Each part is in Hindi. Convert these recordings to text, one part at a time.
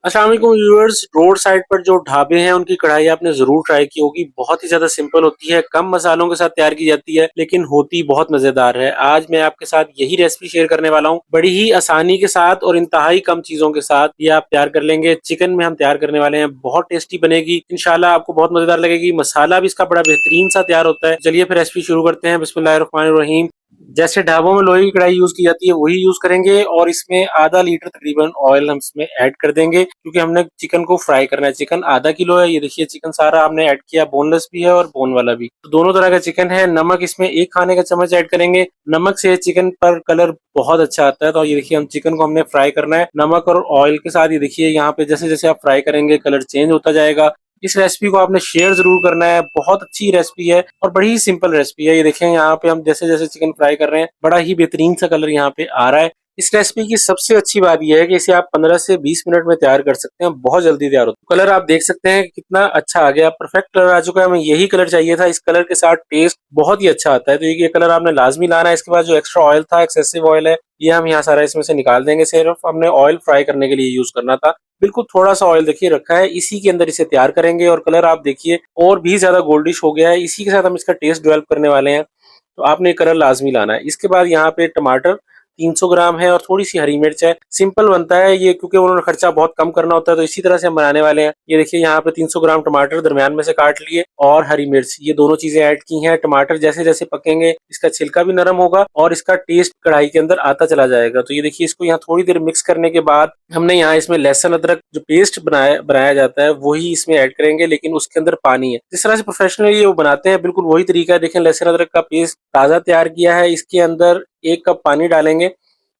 अस्सलाम वालेकुम व्यूअर्स। रोड साइड पर जो ढाबे हैं उनकी कढ़ाई आपने जरूर ट्राई की होगी। बहुत ही ज्यादा सिंपल होती है, कम मसालों के साथ तैयार की जाती है, लेकिन होती बहुत मजेदार है। आज मैं आपके साथ यही रेसिपी शेयर करने वाला हूँ, बड़ी ही आसानी के साथ और इंतहाई कम चीजों के साथ ये आप तैयार कर लेंगे। चिकन में हम तैयार करने वाले हैं, बहुत टेस्टी बनेगी इंशाल्लाह, आपको बहुत मजेदार लगेगी। मसाला भी इसका बड़ा बेहतरीन सा तैयार होता है। चलिए फिर रेसिपी शुरू करते हैं। बिस्मिल्लाहिर्रहमानिर्रहीम। जैसे ढाबों में लोहे की कढ़ाई यूज की जाती है वही यूज करेंगे, और इसमें आधा लीटर तकरीबन ऑयल हम इसमें ऐड कर देंगे, क्योंकि हमने चिकन को फ्राई करना है। चिकन आधा किलो है, ये देखिए चिकन सारा हमने ऐड किया, बोनलेस भी है और बोन वाला भी, तो दोनों तरह का चिकन है। नमक इसमें 1 खाने का चम्मच ऐड करेंगे। नमक से चिकन पर कलर बहुत अच्छा आता है। तो ये देखिए हम चिकन को हमने फ्राई करना है नमक और ऑयल के साथ। ये देखिए यहाँ पे जैसे जैसे आप फ्राई करेंगे कलर चेंज होता जाएगा। इस रेसिपी को आपने शेयर जरूर करना है, बहुत अच्छी रेसिपी है और बड़ी ही सिंपल रेसिपी है। ये देखें यहाँ पे हम जैसे जैसे चिकन फ्राई कर रहे हैं बड़ा ही बेहतरीन सा कलर यहाँ पे आ रहा है। इस रेसिपी की सबसे अच्छी बात यह है कि इसे आप 15 से 20 मिनट में तैयार कर सकते हैं, बहुत जल्दी तैयार होता है। कलर आप देख सकते हैं कि कितना अच्छा आ गया, परफेक्ट कलर आ चुका है। हमें यही कलर चाहिए था, इस कलर के साथ टेस्ट बहुत ही अच्छा आता है। तो ये कलर आपने लाजमी लाना है। इसके बाद जो एक्स्ट्रा ऑयल था, एक्सेसिव ऑयल है, ये हम यहाँ सारा इसमें से निकाल देंगे। सिर्फ हमने ऑयल फ्राई करने के लिए यूज करना था। बिल्कुल थोड़ा सा ऑयल देखिए रखा है, इसी के अंदर इसे तैयार करेंगे। और कलर आप देखिए और भी ज्यादा गोल्डिश हो गया है, इसी के साथ हम इसका टेस्ट डेवलप करने वाले हैं। तो आपने ये कलर लाजमी लाना है। इसके बाद यहाँ पे टमाटर 300 ग्राम है और थोड़ी सी हरी मिर्च है। सिंपल बनता है ये, क्योंकि उन्होंने खर्चा बहुत कम करना होता है, तो इसी तरह से हम बनाने वाले हैं। ये देखिए यहाँ पे 300 ग्राम टमाटर दरमियान में से काट लिए, और हरी मिर्च, ये दोनों चीजें ऐड की हैं। टमाटर जैसे जैसे पकेंगे इसका छिलका भी नरम होगा और इसका टेस्ट कढ़ाई के अंदर आता चला जाएगा। तो ये देखिए इसको यहाँ थोड़ी देर मिक्स करने के बाद हमने यहाँ इसमें लहसुन अदरक जो पेस्ट बनाया बनाया जाता है वही इसमें ऐड करेंगे, लेकिन उसके अंदर पानी है। जिस तरह से प्रोफेशनली ये वो बनाते हैं बिल्कुल वही तरीका है। देखें लहसुन अदरक का पेस्ट ताजा तैयार किया है, इसके अंदर 1 कप पानी डालेंगे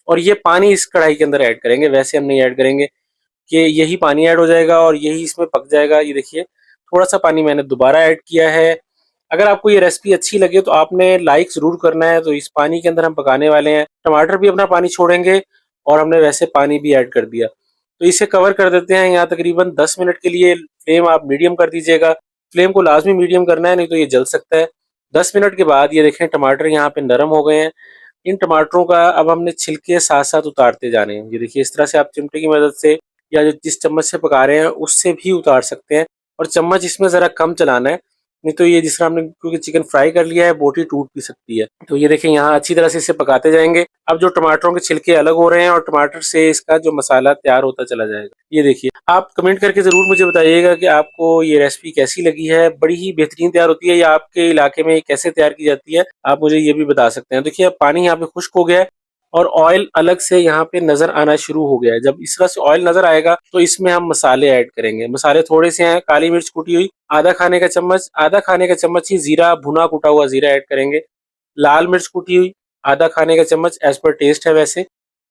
और ये पानी इस कढ़ाई के अंदर ऐड करेंगे। वैसे हम नहीं ऐड करेंगे कि यही पानी ऐड हो जाएगा और यही इसमें पक जाएगा। ये देखिए थोड़ा सा पानी मैंने दोबारा ऐड किया है। अगर आपको ये रेसिपी अच्छी लगे तो आपने लाइक जरूर करना है। तो इस पानी के अंदर हम पकाने वाले हैं, टमाटर भी अपना पानी छोड़ेंगे और हमने वैसे पानी भी ऐड कर दिया। तो इसे कवर कर देते हैं यहाँ तकरीबन 10 मिनट के लिए। फ्लेम आप मीडियम कर दीजिएगा, फ्लेम को लाजमी मीडियम करना है, नहीं तो ये जल सकता है। 10 मिनट के बाद ये देखें टमाटर यहाँ पे नरम हो गए हैं। इन टमाटरों का अब हमने छिलके साथ साथ उतारते जाने हैं। ये देखिए इस तरह से आप चिमटे की मदद से या जो जिस चम्मच से पका रहे हैं उससे भी उतार सकते हैं, और चम्मच इसमें जरा कम चलाना है, नहीं तो ये जिस तरह हमने क्योंकि चिकन फ्राई कर लिया है बोटी टूट भी सकती है। तो ये देखिए यहाँ अच्छी तरह से इसे पकाते जाएंगे। अब जो टमाटरों के छिलके अलग हो रहे हैं और टमाटर से इसका जो मसाला तैयार होता चला जाएगा। ये देखिए आप कमेंट करके जरूर मुझे बताइएगा कि आपको ये रेसिपी कैसी लगी है। बड़ी ही बेहतरीन तैयार होती है, या आपके इलाके में कैसे तैयार की जाती है आप मुझे ये भी बता सकते हैं। देखिए अब पानी यहाँ पे खुश्क हो गया है और ऑयल अलग से यहाँ पे नजर आना शुरू हो गया है। जब इस तरह से ऑयल नजर आएगा तो इसमें हम मसाले ऐड करेंगे। मसाले थोड़े से हैं, काली मिर्च कुटी हुई आधा खाने का चम्मच ही जीरा, भुना कुटा हुआ जीरा ऐड करेंगे। लाल मिर्च कुटी हुई आधा खाने का चम्मच, एज पर टेस्ट है वैसे।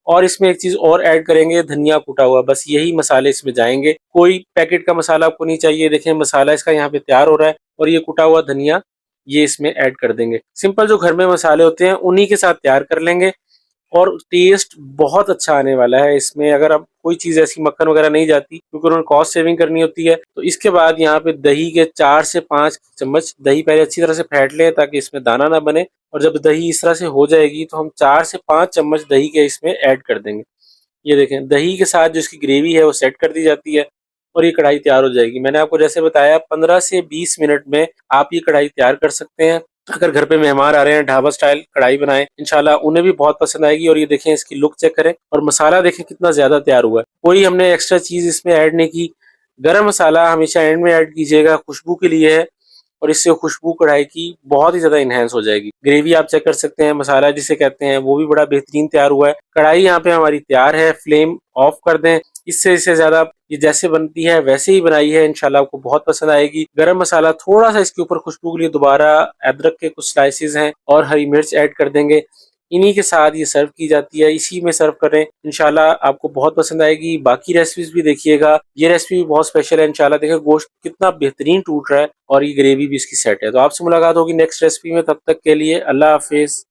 और इसमें एक चीज और ऐड करेंगे, धनिया कुटा हुआ। बस यही मसाले इसमें जाएंगे, कोई पैकेट का मसाला आपको नहीं चाहिए। देखें मसाला इसका यहाँ पे तैयार हो रहा है और ये कुटा हुआ धनिया ये इसमें ऐड कर देंगे। सिंपल जो घर में मसाले होते हैं उन्हीं के साथ तैयार कर लेंगे और टेस्ट बहुत अच्छा आने वाला है इसमें। अगर आप कोई चीज ऐसी मक्खन वगैरह नहीं जाती, क्योंकि उन्होंने कॉस्ट सेविंग करनी होती है। तो इसके बाद यहाँ पे दही के 4 से 5 चम्मच दही पहले अच्छी तरह से फेंट लें ताकि इसमें दाना ना बने। और जब दही इस तरह से हो जाएगी तो हम 4 से 5 चम्मच दही के इसमें ऐड कर देंगे। ये देखें दही के साथ जो इसकी ग्रेवी है वो सेट कर दी जाती है और ये कढ़ाई तैयार हो जाएगी। मैंने आपको जैसे बताया 15 से 20 मिनट में आप ये कढ़ाई तैयार कर सकते हैं। अगर घर पे मेहमान आ रहे हैं ढाबा स्टाइल कढ़ाई बनाएं, इंशाल्लाह उन्हें भी बहुत पसंद आएगी। और ये देखें इसकी लुक चेक करें और मसाला देखें कितना ज्यादा तैयार हुआ है। कोई हमने एक्स्ट्रा चीज इसमें ऐड नहीं की। गरम मसाला हमेशा एंड में ऐड कीजिएगा, खुशबू के लिए है, और इससे खुशबू कढ़ाई की बहुत ही ज्यादा इनहेंस हो जाएगी। ग्रेवी आप चेक कर सकते हैं, मसाला जिसे कहते हैं वो भी बड़ा बेहतरीन तैयार हुआ है। कढ़ाई यहाँ पे हमारी तैयार है, फ्लेम ऑफ कर दें। इससे ज्यादा ये जैसे बनती है वैसे ही बनाई है, इंशाल्लाह आपको बहुत पसंद आएगी। गरम मसाला थोड़ा सा इसके ऊपर खुशबू के लिए दोबारा अदरक के कुछ स्लाइसेस हैं और हरी मिर्च ऐड कर देंगे। इन्हीं के साथ ये सर्व की जाती है, इसी में सर्व करें, इंशाल्लाह आपको बहुत पसंद आएगी। बाकी रेसिपीज भी देखिएगा, ये रेसिपी भी बहुत स्पेशल है। इंशाल्लाह देखिए गोश्त कितना बेहतरीन टूट रहा है और ये ग्रेवी भी इसकी सेट है। तो आपसे मुलाकात होगी नेक्स्ट रेसिपी में, तब तक के लिए अल्लाह हाफिज।